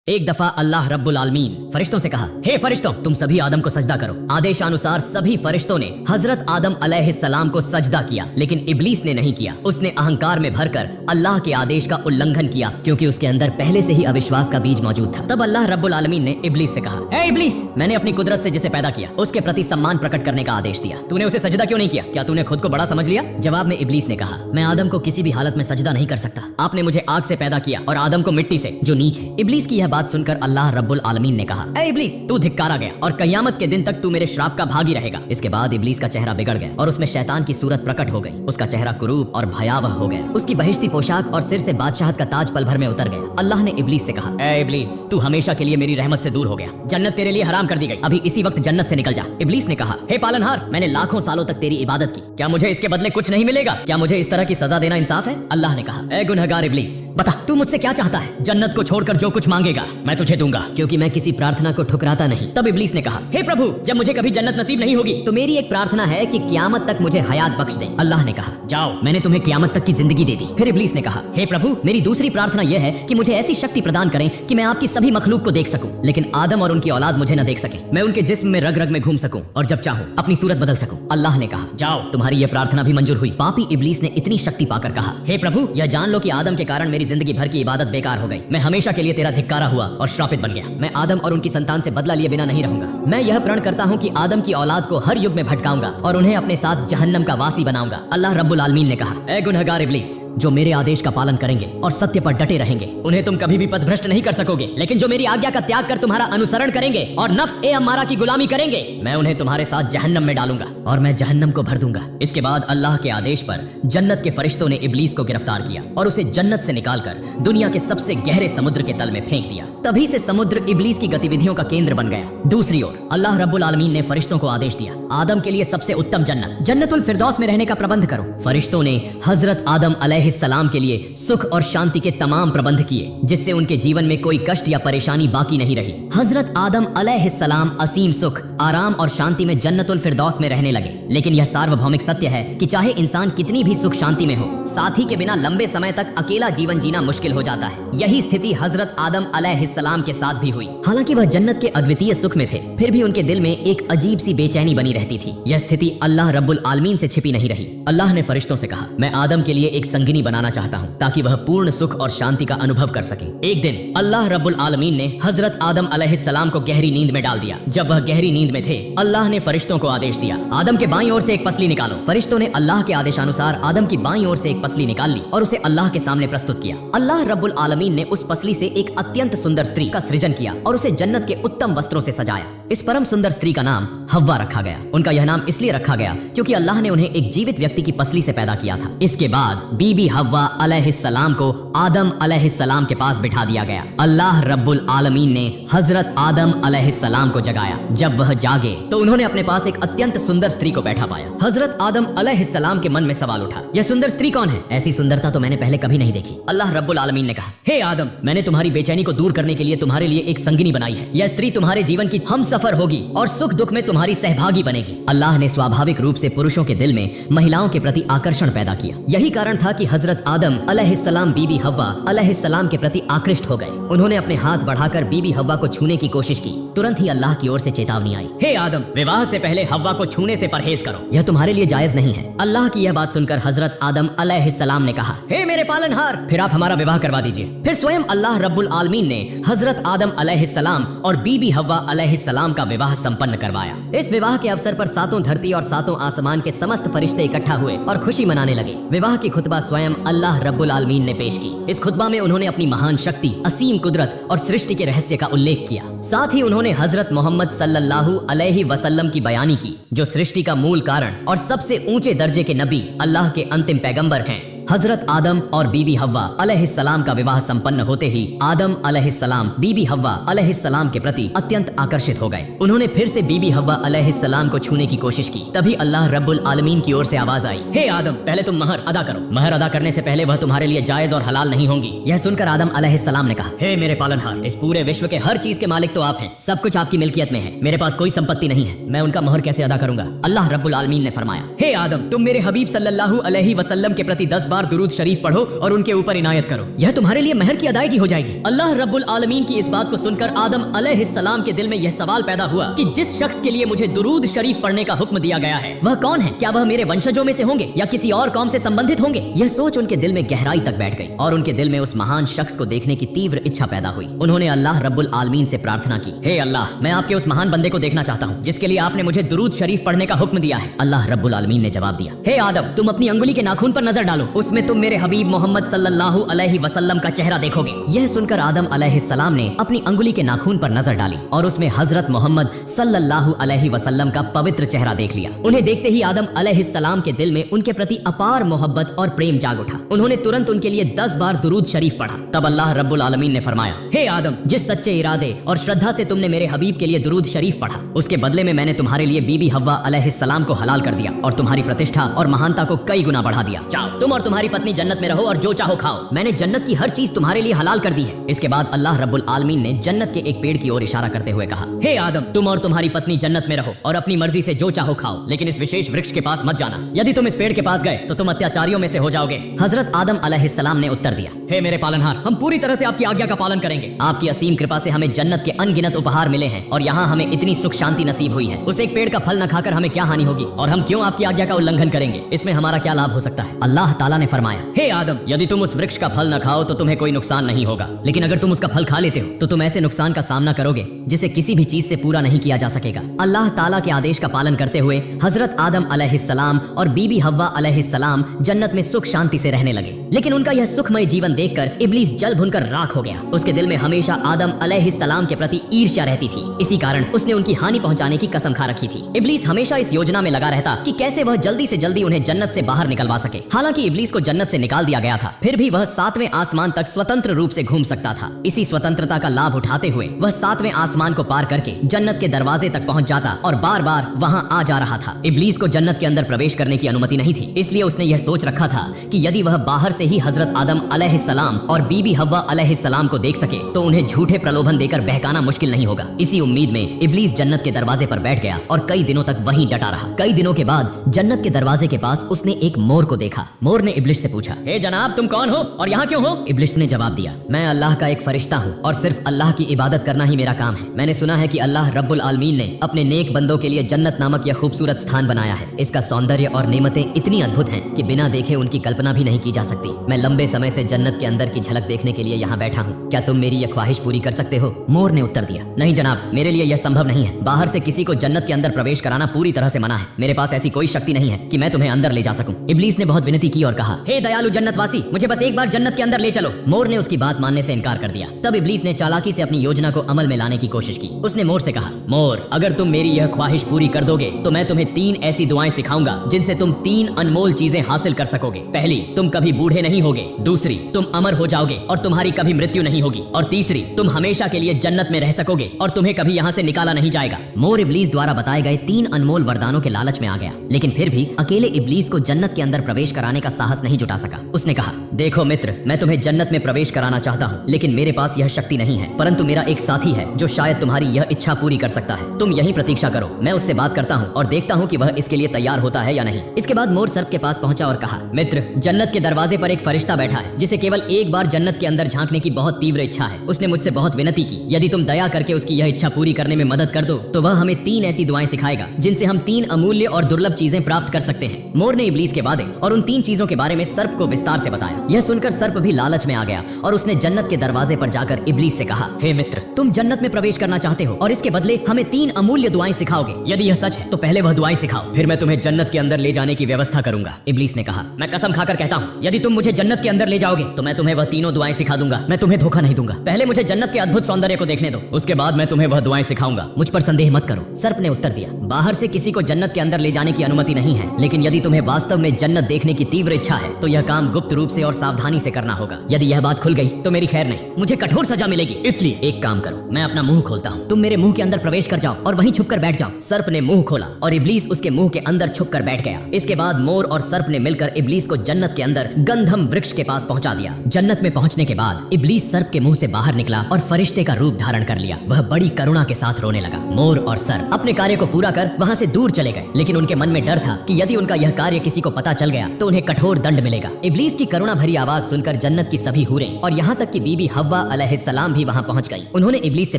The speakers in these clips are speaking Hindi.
एक दफा अल्लाह रब्बुल आलमीन फरिश्तों से कहा, हे फरिश्तों, तुम सभी आदम को सजदा करो। आदेशानुसार सभी फरिश्तों ने हजरत आदम अलैहिस्सलाम को सजदा किया, लेकिन इब्लीस ने नहीं किया। उसने अहंकार में भरकर अल्लाह के आदेश का उल्लंघन किया, क्योंकि उसके अंदर पहले से ही अविश्वास का बीज मौजूद था। तब अल्लाह रब्बुल आलमीन ने इब्लीस से कहा, ए इब्लीस, मैंने अपनी कुदरत से जिसे पैदा किया उसके प्रति सम्मान प्रकट करने का आदेश दिया, तूने उसे सजदा क्यों नहीं किया? क्या तूने खुद को बड़ा समझ लिया? जवाब में इब्लीस ने कहा, मैं आदम को किसी भी हालत में सजदा नहीं कर सकता। आपने मुझे आग से पैदा किया और आदम को मिट्टी से, जो नीच है। इब्लीस की यह बात सुनकर अल्लाह रब्बुल आलमीन ने कहा, ए इब्लीस, तू धिक्कारा गया और कयामत के दिन तक तू मेरे श्राप का भागी रहेगा। इसके बाद इब्लीस का चेहरा बिगड़ गया और उसमें शैतान की सूरत प्रकट हो गई। उसका चेहरा कुरूप और भयावह हो गया। उसकी बहिश्ती पोशाक और सिर से बादशाहत का ताज पल भर में उतर गया। अल्लाह ने इब्लीस से कहा, ए इब्लीस, तू हमेशा के लिए मेरी रहमत से दूर हो गया। जन्नत तेरे लिए हराम कर दी गई। अभी इसी वक्त जन्नत से निकल जा। इब्लीस ने कहा, हे पालनहार, मैंने लाखों सालों तक तेरी इबादत की, क्या मुझे इसके बदले कुछ नहीं मिलेगा? क्या मुझे इस तरह की सजा देना इंसाफ है? अल्लाह ने कहा, ए गुनहगार इब्लीस, बता तू मुझसे क्या चाहता है? जन्नत को छोड़कर जो कुछ मांगेगा मैं तुझे दूंगा, क्योंकि मैं किसी प्रार्थना को ठुकराता नहीं। तब इब्लीस ने कहा, हे प्रभु, जब मुझे कभी जन्नत नसीब नहीं होगी तो मेरी एक प्रार्थना है कि क़यामत तक मुझे हयात बख्श दे। अल्लाह ने कहा, जाओ, मैंने तुम्हें क़यामत तक की जिंदगी दे दी। फिर इब्लीस ने कहा, हे प्रभु, मेरी दूसरी प्रार्थना यह है कि मुझे ऐसी शक्ति प्रदान करें कि मैं आपकी सभी मखलूक को देख सकूं, लेकिन आदम और उनकी औलाद मुझे न देख सके। मैं उनके जिस्म में रग रग में घूम सकूं और जब चाहूं अपनी सूरत बदल सकूं। अल्लाह ने कहा, जाओ, तुम्हारी यह प्रार्थना भी मंजूर हुई। पापी इब्लीस ने इतनी शक्ति पाकर कहा, हे प्रभु, यह जान लो कि आदम के कारण मेरी जिंदगी भर की इबादत बेकार हो गई। मैं हमेशा के लिए तेरा धिक्कारा हुआ और श्रापित बन गया। मैं आदम और उनकी संतान से बदला लिए बिना नहीं रहूंगा। मैं यह प्रण करता हूँ कि आदम की औलाद को हर युग में भटकाऊंगा और उन्हें अपने साथ जहन्नम का वासी बनाऊंगा। अल्लाह रब्बुल आलमीन ने कहा, ए गुनहगार इब्लीस, जो मेरे आदेश का पालन करेंगे और सत्य पर डटे रहेंगे उन्हें तुम कभी भी पथभ्रष्ट नहीं कर सकोगे, लेकिन जो मेरी आज्ञा का त्याग कर तुम्हारा अनुसरण करेंगे और नफ्स ए अम्मारा की गुलामी करेंगे, मैं उन्हें तुम्हारे साथ जहन्नम में डालूंगा और मैं जहन्नम को भर दूंगा। इसके बाद अल्लाह के आदेश पर जन्नत के फरिश्तों ने इब्लीस को गिरफ्तार किया और उसे जन्नत से निकालकर दुनिया के सबसे गहरे समुद्र के तल में फेंक दिया। तभी से समुद्र इब्लीस की गतिविधियों का केंद्र बन गया। दूसरी ओर अल्लाह रब्बुल आलमीन ने फरिश्तों को आदेश दिया, आदम के लिए सबसे उत्तम जन्नत जन्नतुल फिरदौस में रहने का प्रबंध करो। फरिश्तों ने हजरत आदम अलैहिस्सलाम के लिए सुख और शांति के तमाम प्रबंध किए, जिससे उनके जीवन में कोई कष्ट या परेशानी बाकी नहीं रही। हजरत आदम अलैहिस्सलाम असीम सुख, आराम और शांति में जन्नतुल फिरदौस में रहने लगे। लेकिन यह सार्वभौमिक सत्य है कि चाहे इंसान कितनी भी सुख शांति में हो, साथी के बिना लंबे समय तक अकेला जीवन जीना मुश्किल हो जाता है। यही स्थिति हजरत आदम अलैहिस्सलाम के साथ भी हुई। हालांकि वह जन्नत के अद्वितीय सुख में थे, फिर भी उनके दिल में एक अजीब सी बेचैनी बनी रहती थी। यह स्थिति अल्लाह रब्बुल आलमीन से छिपी नहीं रही। अल्लाह ने फरिश्तों से कहा, मैं आदम के लिए एक संगिनी बनाना चाहता हूँ ताकि वह पूर्ण सुख और शांति का अनुभव कर सके। एक दिन अल्लाह रब्बुल आलमीन ने हजरत आदम अलैहिस्सलाम को गहरी नींद में डाल दिया। जब वह गहरी नींद में थे, अल्लाह ने फरिश्तों को आदेश दिया, आदम के बाईं ओर से एक पसली निकालो। फरिश्तों ने अल्लाह के आदेशानुसार आदम की बाईं ओर से एक पसली निकाल ली और उसे अल्लाह के सामने प्रस्तुत किया। अल्लाह रब्बुल आलमीन ने उस पसली से एक अत्यंत सुंदर स्त्री का सृजन किया और उसे जन्नत के उत्तम वस्त्रों से सजाया। इस परम सुंदर स्त्री का नाम हव्वा रखा गया। उनका यह नाम इसलिए रखा गया क्योंकि अल्लाह ने उन्हें एक जीवित व्यक्ति की पसली से पैदा किया था। इसके बाद बीबी हव्वा अलैहिस्सलाम को आदम अलैहिस्सलाम के पास बिठा दिया गया। अल्लाह रब्बुल आलमीन ने हजरत आदम अलैहिस्सलाम को जगाया। जब वह जागे तो उन्होंने अपने पास एक अत्यंत सुंदर स्त्री को बैठा पाया। हजरत आदम अलैहिस्सलाम के मन में सवाल उठा, यह सुंदर स्त्री कौन है? ऐसी सुंदरता तो मैंने पहले कभी नहीं देखी। अल्लाह रब्बुल आलमीन ने कहा, हे आदम, मैंने तुम्हारी बेचैनी को दूर करने के लिए तुम्हारे लिए एक संगिनी बनाई है। यह स्त्री तुम्हारे जीवन की हम सफर होगी और सुख दुख में तुम्हारी सहभागी बनेगी। अल्लाह ने स्वाभाविक रूप से पुरुषों के दिल में महिलाओं के प्रति आकर्षण पैदा किया। यही कारण था कि हजरत आदम अलैहिस्सलाम बीबी हव्वा अलैहिस्सलाम के प्रति आकृष्ट हो गए। उन्होंने अपने हाथ बढ़ाकर बीबी हव्वा को छूने की कोशिश की। तुरंत ही अल्लाह की ओर से चेतावनी आई, हे आदम, विवाह से पहले हव्वा को छूने से परहेज करो, यह तुम्हारे लिए जायज नहीं है। अल्लाह की यह बात सुनकर हजरत आदम अलैहिस्सलाम ने कहा, हे मेरे पालनहार, फिर आप हमारा विवाह करवा दीजिए। फिर स्वयं अल्लाह रब्बुल आलमीन ने हजरत आदम अलैहिस्सलाम और बीबी हव्वा अलैहिस्सलाम का विवाह संपन्न करवाया। इस विवाह के अवसर पर सातों धरती और सातों आसमान के समस्त फरिश्ते इकट्ठा हुए और खुशी मनाने लगे। विवाह की खुतबा स्वयं अल्लाह रब्बुल आलमीन ने पेश की। इस खुतबा में उन्होंने अपनी महान शक्ति, असीम कुदरत और सृष्टि के रहस्य का उल्लेख किया। साथ ही उन्होंने हजरत मोहम्मद सल्लल्लाहु अलैहि वसल्लम की बयानी की, जो सृष्टि का मूल कारण और सबसे ऊंचे दर्जे के नबी, अल्लाह के अंतिम पैगंबर हैं। हजरत आदम और बीबी हव्वा अलैहिस्सलाम का विवाह संपन्न होते ही आदम अलैहिस्सलाम बीबी हव्वा अलैहिस्सलाम के प्रति अत्यंत आकर्षित हो गए। उन्होंने फिर से बीबी हव्वा अलैहिस्सलाम को छूने की कोशिश की। तभी अल्लाह रब्बुल आलमीन की ओर से आवाज आई, हे आदम, पहले तुम महर अदा करो। महर अदा करने से पहले वह तुम्हारे लिए जायज और हलाल नहीं होंगी। यह सुनकर आदम अलैहिस्सलाम ने कहा, हे मेरे पालनहार, इस पूरे विश्व के हर चीज के मालिक तो आप हैं। सब कुछ आपकी मिल्कियत में है। मेरे पास कोई संपत्ति नहीं है। मैं उनका महर कैसे अदा करूंगा? अल्लाह रब्बुल आलमीन ने फरमाया, हे आदम, तुम मेरे हबीब सल्लल्लाहु अलैहि वसल्लम के प्रति 10 बार दुरूद शरीफ पढ़ो और उनके ऊपर इनायत करो, यह तुम्हारे लिए महर की अदायगी हो जाएगी। अल्लाह रब्बुल आलमीन की इस बात को सुनकर आदम अलैहिस्सलाम के दिल में यह सवाल पैदा हुआ कि जिस शख्स के लिए मुझे दुरूद शरीफ पढ़ने का हुक्म दिया गया है वह कौन है? क्या वह मेरे वंशजों में से होंगे या किसी और कौम से संबंधित होंगे? यह सोच उनके दिल में गहराई तक बैठ गई और उनके दिल में उस महान शख्स को देखने की तीव्र इच्छा पैदा हुई। उन्होंने अल्लाह रब्बुल आलमीन से प्रार्थना की, हे अल्लाह, मैं आपके उस महान बंदे को देखना चाहता हूँ जिसके लिए आपने मुझे दुरूद शरीफ पढ़ने का हुक्म दिया है। अल्लाह रब्बुल आलमीन ने जवाब दिया, हे आदम, तुम अपनी अंगुली के नाखून पर नजर डालो, उसमें तुम मेरे हबीब मोहम्मद सल्लल्लाहु अलैहि वसल्लम का चेहरा देखोगे। यह सुनकर आदम अलैहिस्सलाम ने अपनी अंगुली के नाखून पर नजर डाली और उसमें हजरत मोहम्मद सल्लल्लाहु अलैहि वसल्लम का पवित्र चेहरा देख लिया। उन्हें देखते ही आदम अलैहिस्सलाम के दिल में उनके प्रति अपार मोहब्बत और प्रेम जाग उठा। उन्होंने तुरंत उनके लिए 10 बार दुरूद शरीफ पढ़ा। तब अल्लाह रब्बुल आलमीन ने फरमाया, हे आदम, जिस सच्चे इरादे और श्रद्धा से तुमने मेरे हबीब के लिए दुरूद शरीफ पढ़ा उसके बदले में मैंने तुम्हारे लिए बीबी हव्वा अलैहिस्सलाम को हलाल कर दिया और तुम्हारी प्रतिष्ठा और महानता को कई गुना बढ़ा दिया। जाओ, तुम और तुम्हारी पत्नी जन्नत में रहो और जो चाहो खाओ। मैंने जन्नत की हर चीज तुम्हारे लिए हलाल कर दी है। इसके बाद अल्लाह रब्बुल आलमीन ने जन्नत के एक पेड़ की ओर इशारा करते हुए कहा, हे आदम, तुम और तुम्हारी पत्नी जन्नत में रहो और अपनी मर्जी से जो चाहो खाओ, लेकिन इस विशेष वृक्ष के पास मत जाना। यदि तुम इस पेड़ के पास गए तो तुम अत्याचारियों में से हो जाओगे। हजरत आदम अलैहिस्सलाम ने उत्तर दिया, हे मेरे पालनहार, हम पूरी तरह से आपकी आज्ञा का पालन करेंगे। आपकी असीम कृपा से हमें जन्नत के अनगिनत उपहार मिले हैं और यहाँ हमें इतनी सुख शांति नसीब हुई है। उस एक पेड़ का फल न खाकर हमें क्या हानि होगी और हम क्यों आपकी आज्ञा का उल्लंघन करेंगे? इसमें हमारा क्या लाभ हो सकता है? अल्लाह ताला ने फरमाया, हे आदम, यदि तुम उस वृक्ष का फल न खाओ तो तुम्हें कोई नुकसान नहीं होगा, लेकिन अगर तुम उसका फल खा लेते हो तो तुम ऐसे नुकसान का सामना करोगे जिसे किसी भी चीज से पूरा नहीं किया जा सकेगा। अल्लाह ताला के आदेश का पालन करते हुए हजरत आदम अलैहिस्सलाम और बीबी हव्वा अलैहिस्सलाम जन्नत में सुख शांति से रहने लगे। लेकिन उनका यह सुखमय जीवन देखकर इब्लीस जल भुनकर राख हो गया। उसके दिल में हमेशा आदम अलैहिस्सलाम के प्रति ईर्ष्या रहती थी। इसी कारण उसने उनकी हानि पहुंचाने की कसम खा रखी थी। इब्लीस हमेशा इस योजना में लगा रहता कि कैसे वह जल्दी से जल्दी उन्हें जन्नत से बाहर निकलवा सके। हालांकि इब्लीस को जन्नत से निकाल दिया गया था, फिर भी वह 7वें आसमान तक स्वतंत्र रूप से घूम सकता था। इसी स्वतंत्रता का लाभ उठाते हुए वह 7वें आसमान को पार करके जन्नत के दरवाजे तक पहुंच जाता और बार बार वहां आ जा रहा था। इब्लीस को जन्नत के अंदर प्रवेश करने की अनुमति नहीं थी, इसलिए उसने यह सोच रखा था कि यदि वह बाहर से ही हजरत आदम अलैहिस्सलाम और बीबी हव्वा अलैहिस्सलाम को देख सके तो उन्हें झूठे प्रलोभन देकर बहकाना मुश्किल नहीं होगा। इसी उम्मीद में इब्लीस जन्नत के दरवाजे पर बैठ गया और कई दिनों तक वहीं डटा रहा। कई दिनों के बाद जन्नत के दरवाजे के पास उसने एक मोर को देखा। मोर ने इब्लीस से पूछा, हे जनाब, तुम कौन हो और यहाँ क्यों हो? इब्लीस ने जवाब दिया, मैं अल्लाह का एक फरिश्ता हूँ और सिर्फ अल्लाह की इबादत करना ही मेरा काम है। मैंने सुना है कि अल्लाह रब्बुल आलमीन ने अपने नेक बंदों के लिए जन्नत नामक यह खूबसूरत स्थान बनाया है। इसका सौंदर्य और नेमतें इतनी अद्भुत हैं कि बिना देखे उनकी कल्पना भी नहीं की जा सकती। मैं लंबे समय से जन्नत के अंदर की झलक देखने के लिए यहाँ बैठा हूँ। क्या तुम मेरी यह ख्वाहिश पूरी कर सकते हो? मोर ने उत्तर दिया, नहीं जनाब, मेरे लिए यह संभव नहीं है। बाहर से किसी को जन्नत के अंदर प्रवेश कराना पूरी तरह से मना है। मेरे पास ऐसी कोई शक्ति नहीं है कि मैं तुम्हें अंदर ले जा सकूं। इब्लीस ने बहुत विनती की और कहा, हे दयालु जन्नतवासी, मुझे बस एक बार जन्नत के अंदर ले चलो। मोर ने उसकी बात मानने से इनकार कर दिया। तब इब्लीस ने चालाकी से अपनी योजना को अमल में लाने की कोशिश की। उसने मोर से कहा, मोर, अगर तुम मेरी यह ख्वाहिश पूरी कर दोगे तो मैं तुम्हें 3 ऐसी दुआएं सिखाऊंगा जिनसे तुम 3 अनमोल चीजें हासिल कर सकोगे। पहली, तुम कभी बूढ़े नहीं होगे। दूसरी, तुम अमर हो जाओगे और तुम्हारी कभी मृत्यु नहीं होगी। और तीसरी, तुम हमेशा के लिए जन्नत में रह सकोगे और तुम्हें कभी यहाँ से निकाला नहीं जाएगा। मोर इब्लीस द्वारा बताए गए 3 अनमोल वरदानों के लालच में आ गया, लेकिन फिर भी अकेले इब्लीस को जन्नत के अंदर प्रवेश कराने का साहस नहीं जुटा सका। उसने कहा, देखो मित्र, मैं तुम्हें जन्नत में प्रवेश कराना चाहता हूँ, लेकिन मेरे पास यह शक्ति नहीं है, परंतु मेरा एक साथी है जो शायद तुम्हारी यह इच्छा पूरी कर सकता है। तुम यहीं प्रतीक्षा करो, मैं उससे बात करता हूँ और देखता हूँ कि वह इसके लिए तैयार होता है या नहीं। इसके बाद मोर सर्प के पास पहुंचा और कहा, मित्र, जन्नत के दरवाजे पर एक फरिश्ता बैठा है जिसे केवल एक बार जन्नत के अंदर झांकने की बहुत तीव्र इच्छा है। उसने मुझसे बहुत विनती की, यदि तुम दया करके उसकी यह इच्छा पूरी करने में मदद कर दो तो वह हमें 3 ऐसी दुआएं सिखाएगा जिनसे हम 3 अमूल्य और दुर्लभ चीजें प्राप्त कर सकते हैं। मोर ने इब्लीस के वादे और उन 3 चीजों के बारे में सर्प को विस्तार से बताया। यह सुनकर सर्प भी लालच में आ गया और उसने जन्नत के दरवाजे पर जाकर इब्लीस से कहा, हे मित्र, तुम जन्नत में प्रवेश करना चाहते हो और इसके बदले हमें 3 अमूल्य दुआएं सिखाओगे। यदि यह सच है तो पहले वह दुआएं सिखाओ, फिर मैं तुम्हें जन्नत के अंदर ले जाने की व्यवस्था करूंगा। इब्लीस ने कहा, मैं कसम खाकर कहता हूँ, यदि तुम मुझे जन्नत के अंदर ले जाओगे तो मैं तुम्हें वह तीनों दुआएं सिखा दूंगा। मैं तुम्हें धोखा नहीं दूंगा। पहले मुझे जन्नत के अद्भुत सौंदर्य को देखने दो, उसके बाद मैं तुम्हें वह दुआएं सिखाऊंगा। मुझ पर संदेह मत करो, सर्प ने उत्तर दिया। बाहर से किसी को जन्नत के अंदर ले जाने की अनुमति नहीं है, लेकिन यदि तुम्हें वास्तव में जन्नत देखने की तीव्र इच्छा है तो यह काम गुप्त रूप से और सावधानी से करना होगा। यदि यह बात खुल गई तो मेरी खैर नहीं, मुझे कठोर सजा मिलेगी। इसलिए एक काम करो, मैं अपना मुंह खोलता हूँ, तुम मेरे मुंह के अंदर प्रवेश कर जाओ और वहीं छुपकर बैठ जाओ। सर्प ने मुंह खोला और इब्लीस उसके मुंह के अंदर छुपकर बैठ गया। इसके बाद मोर और सर्प ने मिलकर इब्लीस को जन्नत के अंदर गंदे गंधम वृक्ष के पास पहुंचा दिया। जन्नत में पहुंचने के बाद इब्लीस सर्प के मुंह से बाहर निकला और फरिश्ते का रूप धारण कर लिया। वह बड़ी करुणा के साथ रोने लगा। मोर और सर्प अपने कार्य को पूरा कर वहां से दूर चले गए, लेकिन उनके मन में डर था कि यदि उनका यह कार्य किसी को पता चल गया तो उन्हें कठोर दंड मिलेगा। इब्लीस की करुणा भरी आवाज सुनकर जन्नत की सभी हूरें और यहाँ तक कि बीबी हव्वा अलैहिस्सलाम भी वहाँ पहुँच गई। उन्होंने इब्लीस से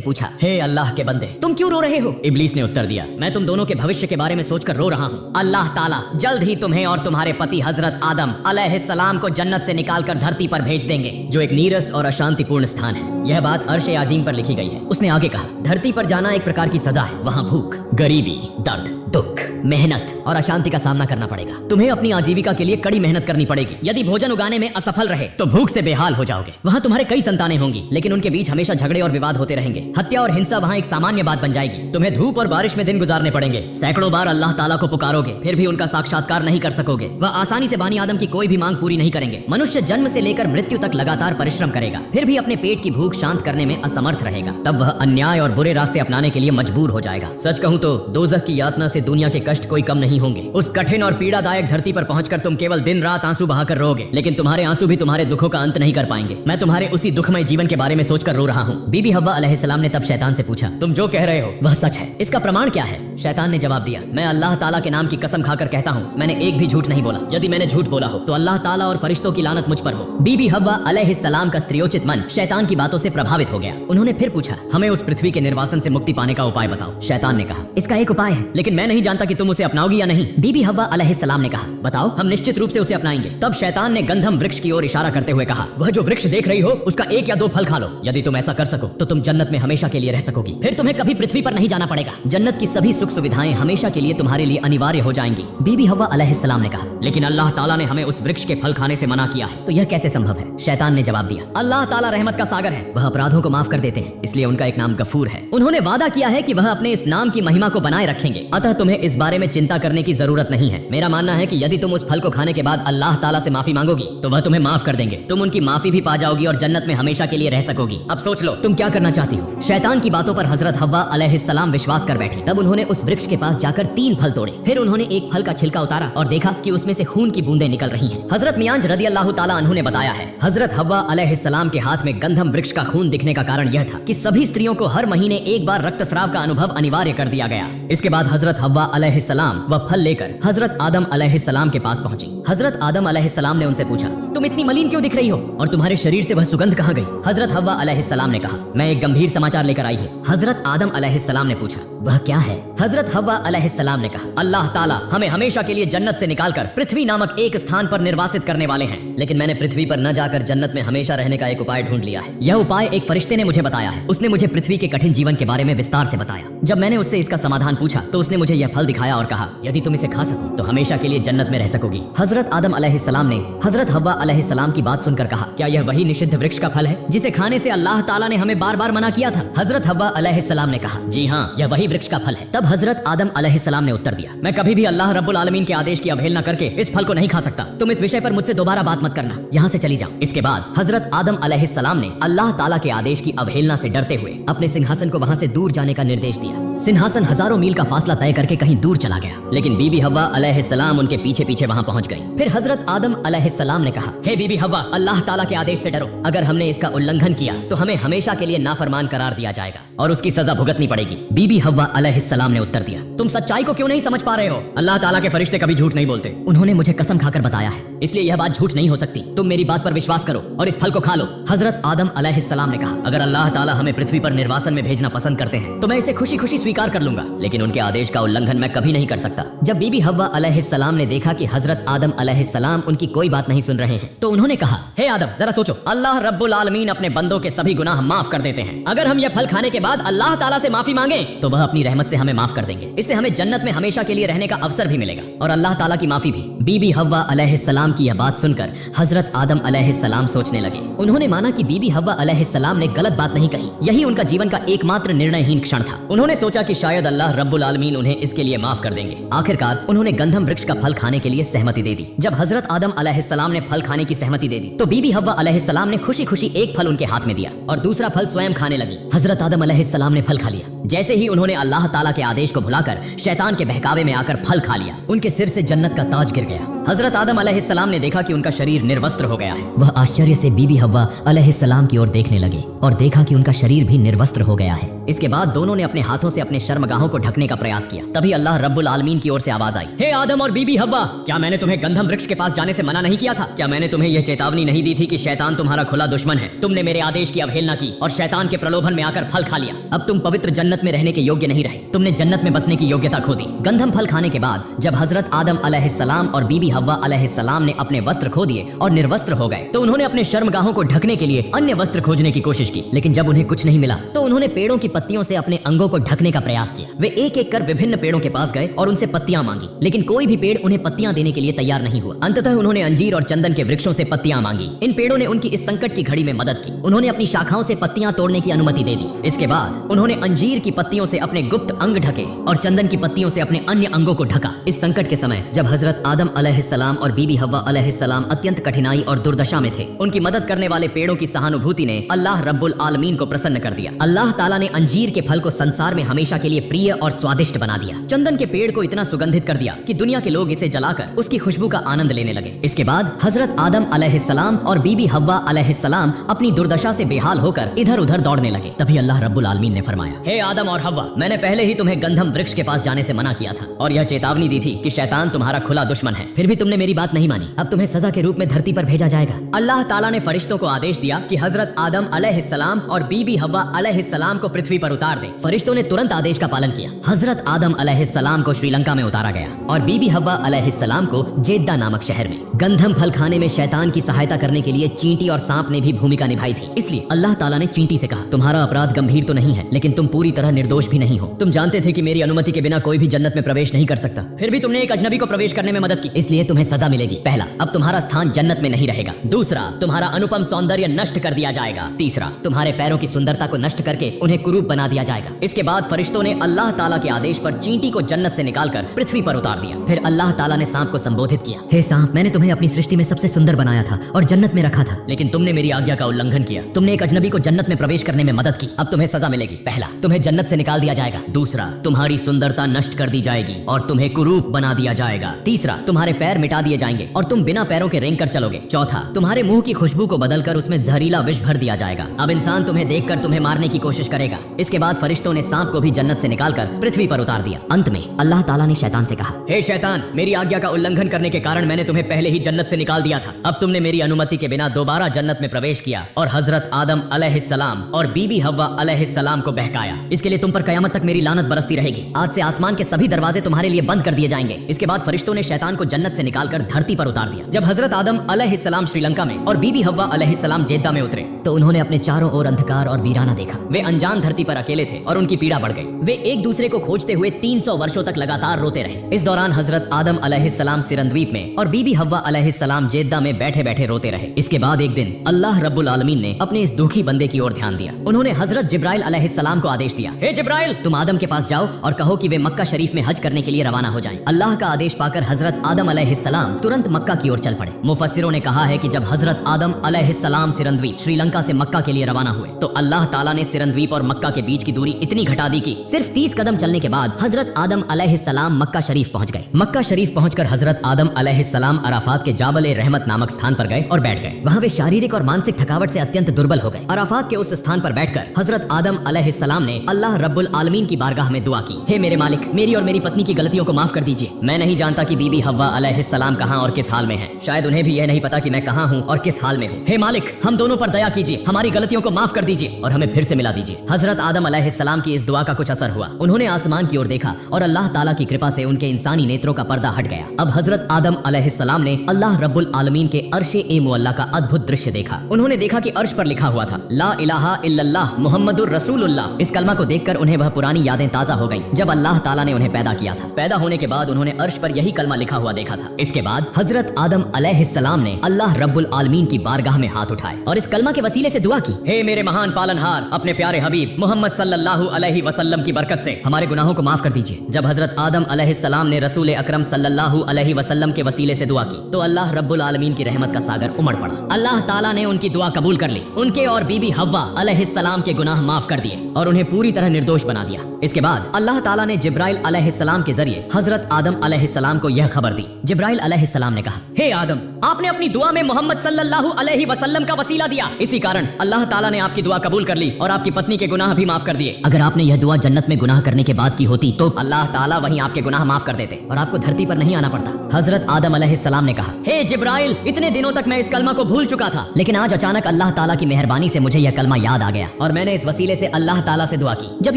पूछा, हे अल्लाह के बंदे, तुम क्यों रो रहे हो? इब्लीस ने उत्तर दिया, मैं तुम दोनों के भविष्य के बारे में सोचकर रो रहा हूँ। अल्लाह ताला जल्द ही तुम्हें और तुम्हारे पति हजरत आदम अलैहिस्सलाम को जन्नत से निकालकर धरती पर भेज देंगे, जो एक नीरस और अशांतिपूर्ण स्थान है। यह बात अर्श आजीम पर लिखी गई है। उसने आगे कहा, धरती पर जाना एक प्रकार की सजा है। वहाँ भूख, गरीबी, दर्द, दुख, मेहनत और अशांति का सामना करना पड़ेगा। तुम्हें अपनी आजीविका के लिए कड़ी मेहनत करनी पड़ेगी। यदि भोजन उगाने में असफल रहे तो भूख से बेहाल हो जाओगे। वहाँ तुम्हारे कई संतानें होंगी, लेकिन उनके बीच हमेशा झगड़े और विवाद होते रहेंगे। हत्या और हिंसा वहाँ एक सामान्य बात बन जाएगी। तुम्हें धूप और बारिश में दिन गुजारने पड़ेंगे। सैकड़ों बार अल्लाह ताला को पुकारोगे, फिर भी उनका साक्षात्कार नहीं कर सकोगे। वह आसानी से बानी आदम की कोई भी मांग पूरी नहीं करेंगे। मनुष्य जन्म से लेकर मृत्यु तक लगातार परिश्रम करेगा, फिर भी अपने पेट की भूख शांत करने में असमर्थ रहेगा। तब वह अन्याय और बुरे रास्ते अपनाने के लिए मजबूर हो जाएगा। सच कहूँ तो दोज़ख की यातना से दुनिया के कष्ट कोई कम नहीं होंगे। उस कठिन और पीड़ादायक धरती पर पहुंचकर तुम केवल दिन रात आंसू बहाकर रोगे, लेकिन तुम्हारे आंसू भी तुम्हारे दुखों का अंत नहीं कर पाएंगे। मैं तुम्हारे उसी दुखमय जीवन के बारे में सोचकर रो रहा हूँ। बीबी हव्वा अलैहिस्सलाम ने तब शैतान से पूछा, तुम जो कह रहे हो वह सच है? इसका प्रमाण क्या है? शैतान ने जवाब दिया, मैं अल्लाह ताला के नाम की कसम खाकर कहता हूँ, मैंने एक भी झूठ नहीं बोला। यदि मैंने झूठ बोला हो तो अल्लाह ताला और फरिश्तों की लानत मुझ पर हो। बीबी हव्वा अलैहिस्सलाम का स्त्रियोचित मन शैतान की बातों से प्रभावित हो गया। उन्होंने फिर पूछा, हमें उस पृथ्वी के निर्वासन से मुक्ति पाने का उपाय बताओ। शैतान ने कहा, इसका एक उपाय है, लेकिन मैं नहीं जानता कि तुम उसे अपनाओगी या नहीं। बीबी हव्वा अलैहिस्सलाम ने कहा, बताओ, हम निश्चित रूप से उसे अपनाएंगे। तब शैतान ने गंधम वृक्ष की ओर इशारा करते हुए कहा, वह जो वृक्ष देख रही हो उसका एक या दो फल खा लो। यदि तुम ऐसा कर सको तो तुम जन्नत में हमेशा के लिए रह सकोगी। फिर तुम्हें कभी पृथ्वी पर नहीं जाना पड़ेगा। जन्नत की सभी सुख सुविधाएं हमेशा के लिए तुम्हारे लिए अनिवार्य हो जाएंगी। बीबी हव्वा अलैहिस्सलाम ने कहा, लेकिन अल्लाह ताला ने हमें उस वृक्ष के फल खाने से मना किया है, तो यह कैसे संभव है? शैतान ने जवाब दिया, अल्लाह ताला रहमत का सागर है, वह अपराधों को माफ कर देते हैं, इसलिए उनका एक नाम गफूर है। उन्होंने वादा किया है कि वह अपने इस नाम की महिमा को बनाए रखेंगे, अतः तुम्हें इस बारे में चिंता करने की जरूरत नहीं है। मेरा मानना है कि यदि तुम उस फल को खाने के बाद अल्लाह ताला से माफी मांगोगी तो वह तुम्हें माफ कर देंगे। तुम उनकी माफी भी पा जाओगी और जन्नत में हमेशा के लिए रह सकोगी। अब सोच लो तुम क्या करना चाहती हो। शैतान की बातों पर हजरत हव्वा अलैहिस्सलाम विश्वास कर बैठी। तब उन्होंने उस वृक्ष के पास जाकर 3 फल तोड़े। फिर उन्होंने एक फल का छिलका उतारा और देखा कि उसमें से खून की बूंदें निकल रही हैं। हजरत मियांज रदियल्लाहु ताला अन्हु ने बताया है, हजरत हव्वा अलैहिस्सलाम के हाथ में गंधम वृक्ष का खून दिखने का कारण यह था कि सभी स्त्रियों को हर महीने एक बार रक्तस्राव का अनुभव अनिवार्य कर दिया गया। इसके बाद हजरत हव्वा अलैहिस्सलाम वह फल लेकर हजरत आदम अलैहिस्सलाम के पास पहुंची। हजरत आदम अलैहिस्सलाम ने उनसे पूछा, तुम इतनी मलिन क्यों दिख रही हो और तुम्हारे शरीर से वह सुगंध कहाँ गई? हजरत हव्वा अलैहिस्सलाम ने कहा, मैं एक गंभीर समाचार लेकर आई हूँ। हजरत आदम अलैहिस्सलाम ने पूछा, वह क्या है? हजरत हव्वा अलैहिस्सलाम ने कहा, अल्लाह ताला हमें हमेशा के लिए जन्नत से निकालकर पृथ्वी नामक एक स्थान पर निर्वासित करने वाले हैं, लेकिन मैंने पृथ्वी पर न जाकर जन्नत में हमेशा रहने का एक उपाय ढूंढ लिया है। यह उपाय एक फरिश्ते ने मुझे बताया है। उसने मुझे पृथ्वी के कठिन जीवन के बारे में विस्तार से बताया। जब मैंने उससे इसका समाधान पूछा तो उसने मुझे यह फल दिखाया और कहा, यदि तुम इसे खा सको तो हमेशा के लिए जन्नत में रह सकोगी। हजरत आदम अलैहिस्सलाम ने हजरत हव्वा अलैहिस्सलाम की बात सुनकर कहा, क्या यह वही निषिद्ध वृक्ष का फल है जिसे खाने से अल्लाह ताला ने हमें बार बार मना किया था? हजरत हव्वा अलैहिस्सलाम ने कहा, जी हाँ, यह वही वृक्ष का फल है। तब हजरत आदम अलैहिस्सलाम ने उत्तर दिया, मैं कभी भी अल्लाह रब्बुल आलमीन के आदेश की अवहेलना करके इस फल को नहीं खा सकता। तुम इस विषय पर मुझसे दोबारा बात मत करना, यहाँ से चली जाओ। इसके बाद हजरत आदम अलैहिस्सलाम ने अल्लाह ताला के आदेश की अवहेलना से डरते हुए अपने सिंहासन को वहाँ से दूर जाने का निर्देश दिया। सिंहासन हजारों मील का फासला तय करके कहीं दूर चला गया, लेकिन बीबी हव्वा अलैहिस्सलाम उनके पीछे पीछे वहाँ पहुँच गई। फिर हजरत आदम अलैहिस्सलाम ने कहा, हे बीबी हव्वा, अल्लाह ताला के आदेश से डरो। अगर हमने इसका उल्लंघन किया तो हमें हमेशा के लिए नाफरमान करार दिया जाएगा और उसकी सजा भुगतनी पड़ेगी। बीबी हव्वा अलैहिस्सलाम ने उत्तर दिया, तुम सच्चाई को क्यों नहीं समझ पा रहे हो? अल्लाह ताला के फरिश्ते कभी झूठ नहीं बोलते। उन्होंने मुझे कसम खाकर बताया है, इसलिए यह बात झूठ नहीं हो सकती। तुम मेरी बात पर विश्वास करो और इस फल को खा लो। हजरत आदम अलैहिस्सलाम ने कहा, अगर अल्लाह ताला हमें पृथ्वी पर निर्वासन में भेजना पसंद करते हैं तो मैं इसे खुशी खुशी स्वीकार कर लूंगा, लेकिन उनके आदेश का उल्लंघन मैं कभी नहीं कर सकता। जब बीबी हव्वा अलैहिस्सलाम ने देखा कि हजरत आदम अलैहिस्सलाम उनकी कोई बात नहीं सुन रहे हैं तो उन्होंने कहा, हे आदम, जरा सोचो, अल्लाह रब्बुल आलमीन अपने बंदों के सभी गुनाह माफ कर देते हैं। अगर हम यह फल खाने के बाद अल्लाह ताला से माफी मांगे तो वह अपनी रहमत से हमें माफ कर देंगे। इससे हमें जन्नत में हमेशा के लिए रहने का अवसर भी मिलेगा और अल्लाह ताला की माफी भी। बीबी हव्वा अलैहिस्सलाम की यह बात सुनकर हजरत आदम अलैहिस्सलाम सोचने लगे। उन्होंने माना कि बीबी हव्वा अलैहिस्सलाम ने गलत बात नहीं कही। यही उनका जीवन का एकमात्र निर्णयहीन क्षण था। उन्होंने सोचा कि शायद अल्लाह रब्बुल आलमीन उन्हें इसके लिए माफ कर देंगे। आखिरकार उन्होंने गंधम वृक्ष का फल खाने के लिए सहमति दे दी। जब हजरत आदम अलैहिस्सलाम ने फल खाने की सहमति दे दी तो बीबी हव्वा अलैहिस्सलाम ने खुशी खुशी एक फल उनके हाथ में दिया और दूसरा फल स्वयं खाने लगी। हजरत आदम अलैहिस्सलाम ने फल खा लिया। जैसे ही उन्होंने अल्लाह ताला के आदेश को भुलाकर शैतान के बहकावे में आकर फल खा लिया, उनके सिर से जन्नत का ताज गिर गया। गया। हजरत आदम अलैहिस्सलाम ने देखा कि उनका शरीर निर्वस्त्र हो गया है। वह आश्चर्य से बीबी हव्वा अलैहिस्सलाम की ओर देखने लगे और देखा कि उनका शरीर भी निर्वस्त्र हो गया है। इसके बाद दोनों ने अपने हाथों से अपने शर्मगाहों को ढकने का प्रयास किया। तभी अल्लाह रब्बुल आलमीन की ओर से आवाज आई, हे आदम और बीबी हव्वा, क्या मैंने तुम्हें गंधम वृक्ष के पास जाने से मना नहीं किया था? क्या मैंने तुम्हें यह चेतावनी नहीं दी थी कि शैतान तुम्हारा खुला दुश्मन है? तुमने मेरे आदेश की अवहेलना की और शैतान के प्रलोभन में आकर फल खा लिया। अब तुम पवित्र जन्नत में रहने के योग्य नहीं रहे। तुमने जन्नत में बसने की योग्यता खो दी। गंधम फल खाने के बाद जब हजरत आदम अलैहिस्सलाम और बीबी हव्वा अलैहिस्सलाम ने अपने वस्त्र खो दिए और निर्वस्त्र हो गए, तो उन्होंने अपने शर्मगाहों को ढकने के लिए अन्य वस्त्र खोजने की कोशिश की। लेकिन जब उन्हें कुछ नहीं मिला तो उन्होंने पेड़ों की पत्तियों से अपने अंगों को ढकने का प्रयास किया। वे एक एक कर विभिन्न पेड़ों के पास गए और उनसे पत्तियां मांगी, लेकिन कोई भी पेड़ उन्हें पत्तियां देने के लिए तैयार नहीं हुआ। अंततः उन्होंने अंजीर और चंदन के वृक्षों से पत्तियां मांगी। इन पेड़ों ने उनकी इस संकट की घड़ी में मदद की। उन्होंने अपनी शाखाओं से पत्तियां तोड़ने की अनुमति दे दी। इसके बाद उन्होंने अंजीर की पत्तियों से अपने गुप्त अंग ढके और चंदन की पत्तियों से अपने अन्य अंगों को ढका। इस संकट के समय जब हजरत आदम अलैहिस्सलाम और बीबी हव्वा अलैहिस्सलाम अत्यंत कठिनाई और दुर्दशा में थे, उनकी मदद करने वाले पेड़ों की सहानुभूति ने अल्लाह रब्बुल आलमीन को प्रसन्न कर दिया। अल्लाह ताला ने अंजीर के फल को संसार में हमेशा के लिए प्रिय और स्वादिष्ट बना दिया। चंदन के पेड़ को इतना सुगंधित कर दिया कि दुनिया के लोग इसे जलाकर उसकी खुशबू का आनंद लेने लगे। इसके बाद हजरत आदम अलैहिस्सलाम और बीबी हव्वा अलैहिस्सलाम अपनी दुर्दशा से बेहाल होकर इधर उधर दौड़ने लगे। तभी अल्लाह रब्बुल आलमीन ने फरमाया, हे आदम और हव्वा, मैंने पहले ही तुम्हें गंधम वृक्ष के पास जाने से मना किया था और यह चेतावनी दी थी कि शैतान तुम्हारा खुला दुश्मन है। फिर भी तुमने मेरी बात नहीं मानी। अब तुम्हें सजा के रूप में धरती पर भेजा जाएगा। अल्लाह ताला ने फरिश्तों को आदेश दिया कि हजरत आदम अलैहिस्सलाम और बीबी हव्वा अलैहिस्सलाम को पृथ्वी पर उतार दे। फरिश्तों ने तुरंत आदेश का पालन किया। हजरत आदम अलैहिस्सलाम को श्रीलंका में उतारा गया और बीबी हव्वा अलैहिस्सलाम को जेद्दा नामक शहर में। गंधम फल खाने में शैतान की सहायता करने के लिए चींटी और सांप ने भी भूमिका निभाई थी। इसलिए अल्लाह ताला ने चींटी से कहा, तुम्हारा अपराध गंभीर तो नहीं है, लेकिन तुम पूरी तरह निर्दोष भी नहीं हो। तुम जानते थे कि मेरी अनुमति के बिना कोई भी जन्नत में प्रवेश नहीं कर सकता, फिर भी तुमने एक अजनबी को प्रवेश करने में मदद की, इसलिए तुम्हें सजा मिलेगी। पहला, अब तुम्हारा स्थान जन्नत में नहीं रहेगा। दूसरा, तुम्हारा अनुपम सौंदर्य नष्ट कर दिया जाएगा। तीसरा, तुम्हारे पैरों की सुंदरता को नष्ट करके उन्हें कुरूप बना दिया जाएगा। इसके बाद फरिश्तों ने अल्लाह ताला के आदेश पर चींटी को जन्नत से निकालकर पृथ्वी पर उतार दिया। फिर अल्लाह ताला ने सांप को संबोधित किया, हे सांप, मैंने तुम्हें अपनी सृष्टि में सबसे सुंदर बनाया था और जन्नत में रखा था, लेकिन तुमने मेरी आज्ञा का उल्लंघन किया। तुमने एक अजनबी को जन्नत में प्रवेश करने में मदद की। अब तुम्हें सजा मिलेगी। पहला, तुम्हें जन्नत से निकाल दिया जाएगा। दूसरा, तुम्हारी सुंदरता नष्ट कर दी जाएगी और तुम्हें कुरूप बना दिया जाएगा। तीसरा, तुम्हारे पैर मिटा दिए जाएंगे और तुम बिना पैरों के रेंग कर चलोगे। चौथा, तुम्हारे मुंह की खुशबू को बदलकर उसमें जहरीला विष भर दिया जाएगा। अब इंसान तुम्हें देखकर तुम्हें मारने की कोशिश करेगा। इसके बाद फरिश्तों ने सांप को भी जन्नत से निकालकर पृथ्वी पर उतार दिया। अंत में अल्लाह ताला ने शैतान से कहा, हे शैतान, मेरी आज्ञा का उल्लंघन करने के कारण मैंने तुम्हें पहले ही जन्नत से निकाल दिया था। अब तुमने मेरी अनुमति के बिना दोबारा जन्नत में प्रवेश किया और हजरत आदम अलैहिस्सलाम और बीबी हव्वा अलैहिस्सलाम को बहकाया। इसके लिए तुम पर कयामत तक मेरी लानत बरसती रहेगी। आज से आसमान के सभी दरवाजे तुम्हारे लिए बंद कर दिए जाएंगे। इसके बाद फरिश्तों ने शैतान को जन्नत से निकालकर धरती पर उतार दिया। जब हजरत आदम अलैहिस्सलाम श्रीलंका में और बीबी हव्वा अलैहिस्सलाम जेद्दा में उतरे तो उन्होंने अपने चारों ओर अंधकार और वीराना देखा। वे अनजान धरती पर अकेले थे और उनकी पीड़ा बढ़ गई। वे एक दूसरे को खोजते हुए 300 वर्षों तक लगातार रोते रहे। इस दौरान हजरत आदम अलैहिस्सलाम सिरंद्वीप में और बीबी हव्वा अलैहिस्सलाम जेद्दा में बैठे बैठे रोते रहे। इसके बाद एक दिन अल्लाह रब्बुल आलमीन ने अपने इस दुखी बंदे की ओर ध्यान दिया। उन्होंने हजरत जिब्राइल अलैहिस्सलाम को आदेश दिया, हे जिब्राइल, तुम आदम के पास जाओ और कहो कि वे मक्का शरीफ में हज करने के लिए रवाना हो जाएं। अल्लाह का आदेश पाकर हजरत आदम अलैहिस्सलाम तुरंत मक्का की ओर चल पड़े। मुफस्सिरों ने कहा है कि जब हजरत आदम अलैहिस्सलाम सिरंद्वीप श्रीलंका से मक्का के लिए रवाना हुए तो अल्लाह ताला ने सिरंद्वीप और मक्का के बीच की दूरी इतनी घटा दी कि सिर्फ 30 कदम चलने के बाद हजरत आदम अलैहिस्सलाम मक्का शरीफ पहुंच गए। मक्का शरीफ पहुंचकर हजरत आदम अलैहिस्सलाम अराफात के जाबल ए रहमत नामक स्थान पर गए और बैठ गए। वहां वे शारीरिक और मानसिक थकावट से अत्यंत दुर्बल हो गए। अराफात के उस स्थान पर बैठकर हजरत आदम अलैहिस्सलाम ने अल्लाह रब्बुल आलमीन की बारगाह में दुआ की, हे मेरे मालिक, मेरी और मेरी पत्नी की गलतियों को माफ कर दीजिए। मैं नहीं जानता कि बीबी हव्वा अलैहिस्सलाम कहां और किस हाल में है। शायद उन्हें भी यह नहीं पता कि मैं कहां हूं और किस हाल में हूं। हे मालिक, हम दोनों पर दया कीजिए, हमारी गलतियों को माफ कर दीजिए और हमें फिर से मिला दीजिए। हजरत आदम अलैहिस्सलाम की इस दुआ का कुछ असर हुआ। उन्होंने आसमान की ओर देखा और अल्लाह ताला की कृपा से उनके इंसानी नेत्रों का पर्दा हट गया। अब हजरत आदम अलैहिस्सलाम ने अल्लाह रब्बुल आलमीन के अर्शे ए मुअल्ला का अद्भुत दृश्य देखा। उन्होंने देखा कि अर्श पर लिखा हुआ था, ला इलाहा इल्लल्लाह मुहम्मदुर रसूलुल्लाह। इस कलमा को देखकर उन्हें वह पुरानी यादें ताजा हो गईं जब अल्लाह ताला ने उन्हें पैदा किया था। पैदा होने के बाद उन्होंने अर्श पर यही कलमा लिखा हुआ देखा था। इसके बाद हजरत आदम अलैहिस्सलाम ने अल्लाह रब्बुल आलमीन की बारगाह में हाथ उठाए और इस कलमा के वसीले से दुआ की, हे मेरे महान पालनहार, अपने प्यारे हबीब मोहम्मद सल्लल्लाहु अलैहि वसल्लम की बरकत से हमारे गुनाहों को माफ कर दीजिए। जब हजरत आदम अलैहिस्सलाम ने रसूल अकरम सल्लल्लाहु अलैहि वसल्लम के वसीले से दुआ की तो अल्लाह रब्बुल आलमीन की रहमत का सागर उमड़ पड़ा। अल्लाह ताला ने उनकी दुआ कबूल कर ली, उनके और बीबी हव्वा अलैहिस्सलाम के गुनाह माफ कर दिए और उन्हें पूरी तरह निर्दोष बना दिया। इसके बाद अल्लाह ताला ने जिब्राइल अलैहिस्सलाम के जरिए हजरत आदम अलैहिस्सलाम को यह खबर दी। जिब्राइल अलैहिस्सलाम ने कहा, हे आदम, आपने अपनी दुआ में मोहम्मद सल्लल्लाहु अलैहि वसल्लम का वसीला दिया, इसी कारण अल्लाह ताला ने आपकी दुआ कबूल कर ली और आपकी पत्नी के गुनाह भी माफ कर दिए। अगर आपने यह दुआ जन्नत में गुनाह करने के बाद की होती तो अल्लाह ताला वहीं आपके गुनाह माफ कर देते और आपको धरती पर नहीं आना पड़ता। हजरत आदम अलैहिस्सलाम ने कहा, हे जिब्राइल, इतने दिनों तक मैं इस कलमा को भूल चुका था, लेकिन आज अचानक अल्लाह ताला की मेहरबानी से मुझे यह कलमा याद आ गया और मैंने इस वसीले से अल्लाह ताला से दुआ की। जब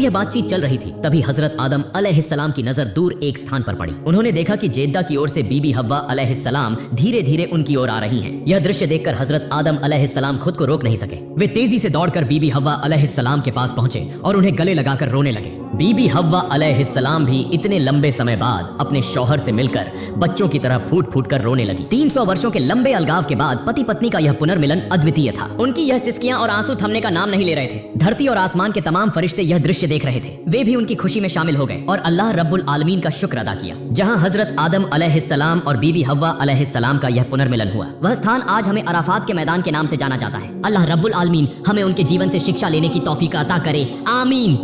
यह बातचीत चल रही थी तभी हजरत आदम अलैहिस्सलाम की नजर दूर एक स्थान पर पड़ी। उन्होंने देखा कि जेद्दा की ओर से बीबी हव्वा अलैहिस्सलाम धीरे धीरे उनकी ओर आ रही हैं। यह दृश्य देखकर हजरत आदम अलैहिस्सलाम खुद को रोक नहीं सके। वे तेजी से दौड़कर बीबी हव्वा अलैहिस्सलाम के पास पहुंचे और उन्हें गले लगाकर रोने लगे। बीबी हव्वा अलैहिस्सलाम भी इतने लंबे समय बाद अपने शौहर से मिलकर बच्चों की तरह फूट फूट कर रोने लगी। 300 वर्षों के लंबे अलगाव के बाद पति पत्नी का यह पुनर्मिलन अद्वितीय था। उनकी यह सिसकियां और आंसू थमने का नाम नहीं ले रहे थे। धरती और आसमान के तमाम फरिश्ते यह दृश्य देख रहे थे। वे भी उनकी खुशी में शामिल हो गए और अल्लाह रब्बुल आलमीन का शुक्र अदा किया। जहां हजरत आदम अलैहिस्सलाम और बीबी हव्वा अलैहिस्सलाम का यह पुनर्मिलन हुआ, वह स्थान आज हमें अराफात के मैदान के नाम से जाना जाता है। अल्लाह रब्बुल आलमीन हमें उनके जीवन से शिक्षा लेने की तौफीक अता करे, आमीन।